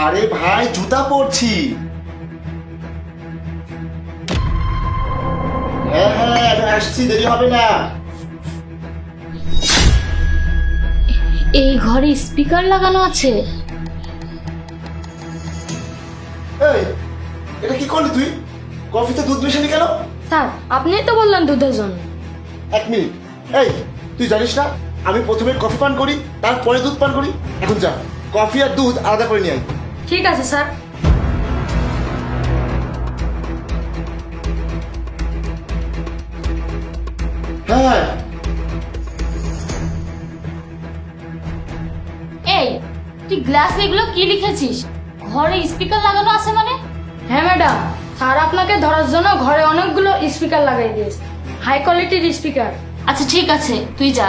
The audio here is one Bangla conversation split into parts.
আরে ভাই জুতা পরছি। হ্যাঁ হ্যাঁ আমি আসছি, দেরি হবে না। এই ঘরে স্পিকার লাগানো আছে। এই এটা কি করলি তুই? কফিতে দুধ মেশালি কেন? স্যার আপনিই তো বললেন দুধের জন্য। এক মিনিট, এই তুই জানিস না আমি প্রথমে কফি পান করি তারপরে দুধ পান করি? এখন যা কফি আর দুধ আলাদা করে নিয়ে আয়। ঠিক আছে স্যার। হ্যাঁ এই তুই গ্লাসে এগুলো কি লিখেছিস? ঘরে স্পিকার লাগানো আছে মানে? হ্যাঁ ম্যাডাম, স্যার আপনাকে ধরার জন্য ঘরে অনেকগুলো স্পিকার লাগাই দিয়েছে, হাই কোয়ালিটির স্পিকার। আচ্ছা ঠিক আছে তুই যা।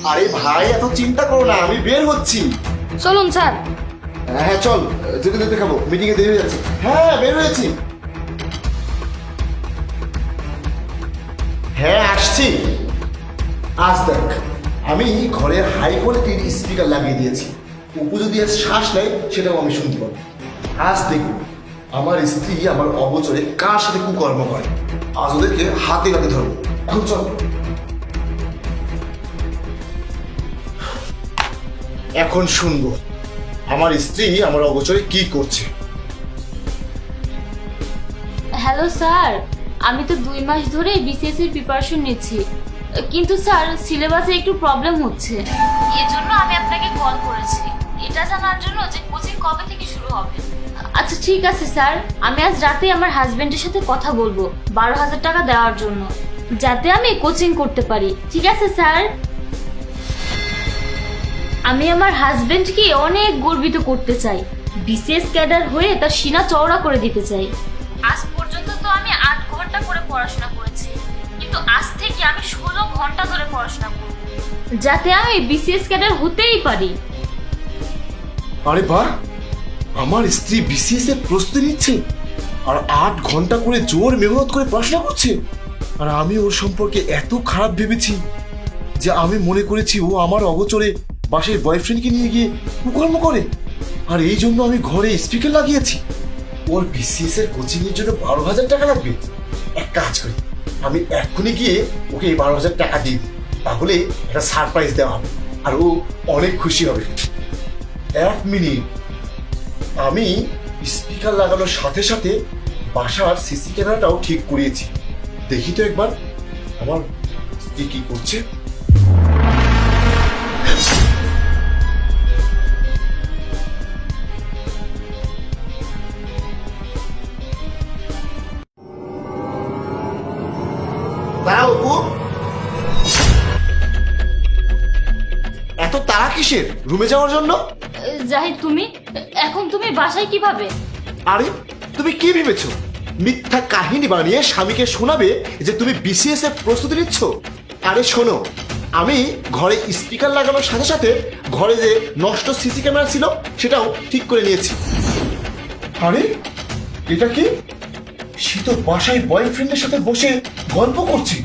আরে ভাই এত চিন্তা করো না, আমি বের হচ্ছি। চলুন স্যার। হ্যাঁ হ্যাঁ চল, যেতে যেতে খাবো, মিটিং এ দেরি হয়ে যাচ্ছে। হ্যাঁ বের হয়েছি। হ্যাঁ আসছি। আজ দেখ আমি ঘরে হাই কোয়ালিটির স্পিকার লাগিয়ে দিয়েছি। অপু যদি আজ শ্বাস নেয় সেটাও আমি শুনতে পাবো। আজ দেখুন আমার স্ত্রী আমার অগোচরে কার সাথে কুকর্ম করে। আজ ওদেরকে হাতে নাতে ধরবো। এখন চল। এখন শুনবো আমার স্ত্রী আমার অগোচরে কি করছে। হ্যালো স্যার, আমি তো 2 মাস ধরে বিসিএস এর প্রিপারেশন নিচ্ছি, কিন্তু স্যার সিলেবাসে একটু প্রবলেম হচ্ছে। এজন্য আমি আপনাকে কল করেছি এটা জানার জন্য যে কোচিং কবে থেকে শুরু হবে। আচ্ছা ঠিক আছে স্যার, আমি আজ রাতে আমার হাজবেন্ডের সাথে কথা বলবো 12,000 টাকা দেওয়ার জন্য, যাতে আমি কোচিং করতে পারি। ঠিক আছে স্যার। আমি আমার হাজবেন্ডকে অনেক গর্বিত করতে চাই, বিসিএস ক্যাডার হয়ে তার সিনা চওড়া করে দিতে চাই। আজ পর্যন্ত তো আমি 8 ঘন্টা করে পড়াশোনা করেছি, কিন্তু আজ থেকে আমি 16 ঘন্টা ধরে পড়াশোনা করব, যাতে আমি বিসিএস ক্যাডার হতেই পারি। আরে বাহ, আমার স্ত্রী বিসিএস এর প্রস্তুতি নিচ্ছে আর 8 ঘন্টা করে জোর মেহনত করে পড়াশোনা করছে। আর আমি ওর সম্পর্কে এত খারাপ ভেবেছি যে আমি মনে করেছি ও আমার অগোচরে বাসের বয়ফ্রেন্ডকে নিয়ে গিয়ে কুকর্ম করে। আর এই জন্য আমি ঘরে স্পিকার লাগিয়েছি। ওর বিসিএস এর কোচিং এর জন্য 12,000 টাকা লাগবে। এক কাজ করি, আমি এক্ষুনি গিয়ে ওকে এই 12,000 টাকা দিই, তাহলে একটা সারপ্রাইজ দেওয়া হবে আর ও অনেক খুশি হবে। 1 মিনিট, আমি স্পিকার লাগানোর সাথে সাথে বাসার সিসি ক্যামেরাটাও ঠিক করিয়েছি। দেখি তো একবার আমার স্ত্রী কি করছে। দাঁড়াও অপু, এত তাড়া কিসের রুমে যাওয়ার জন্য? জাহিদ তুমি এখন তুমি বাসায় কিভাবে? আরে তুমি কি ভেবেছো মিথ্যা কাহিনী বানিয়ে স্বামীকে শোনাবে যে তুমি বিসিএস এর প্রস্তুতি নিচ্ছ? আরে শোনো, আমি ঘরে স্পিকার লাগানোর সাথে সাথে ঘরে যে নষ্ট সিসি ক্যামেরা ছিল সেটাও ঠিক করে নিয়েছি। আরে এটা কি? শীত বাসায় বয়ফ্রেন্ডের সাথে বসে গল্প করছি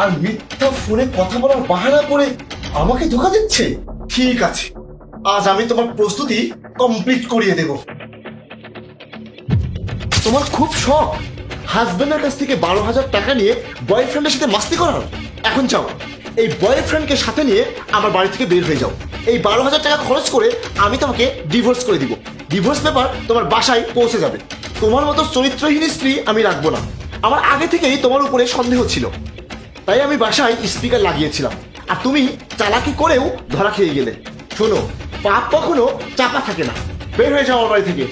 আর মিথ্যা ফোনে কথা বলার বাহানা করে আমাকে ধোঁকা দিচ্ছে। ঠিক আছে, আজ আমি তোমার প্রস্তুতি কমপ্লিট করিয়ে দেব। তোমার খুব শখ হাজবেন্ডের কাছ থেকে 12,000 টাকা নিয়ে বয়ফ্রেন্ডের সাথে মাস্তি করার। এখন যাও, এই বয়ফ্রেন্ডকে সাথে নিয়ে আমার বাড়ি থেকে বের হয়ে যাও। এই 12,000 টাকা খরচ করে আমি তোমাকে ডিভোর্স করে দিব। ডিভোর্স পেপার তোমার বাসায় পৌঁছে যাবে। তোমার মতো চরিত্রহীন স্ত্রী আমি রাখবো না। আমার আগে থেকেই তোমার উপরে সন্দেহ ছিল, তাই আমি বাসায় স্পিকার লাগিয়েছিলাম আর তুমি চালাকি করেও ধরা খেয়ে গেলে। শোনো, পাপ কখনো চাপা থাকে না। বের হয়ে যাও আমার বাড়ি থেকে।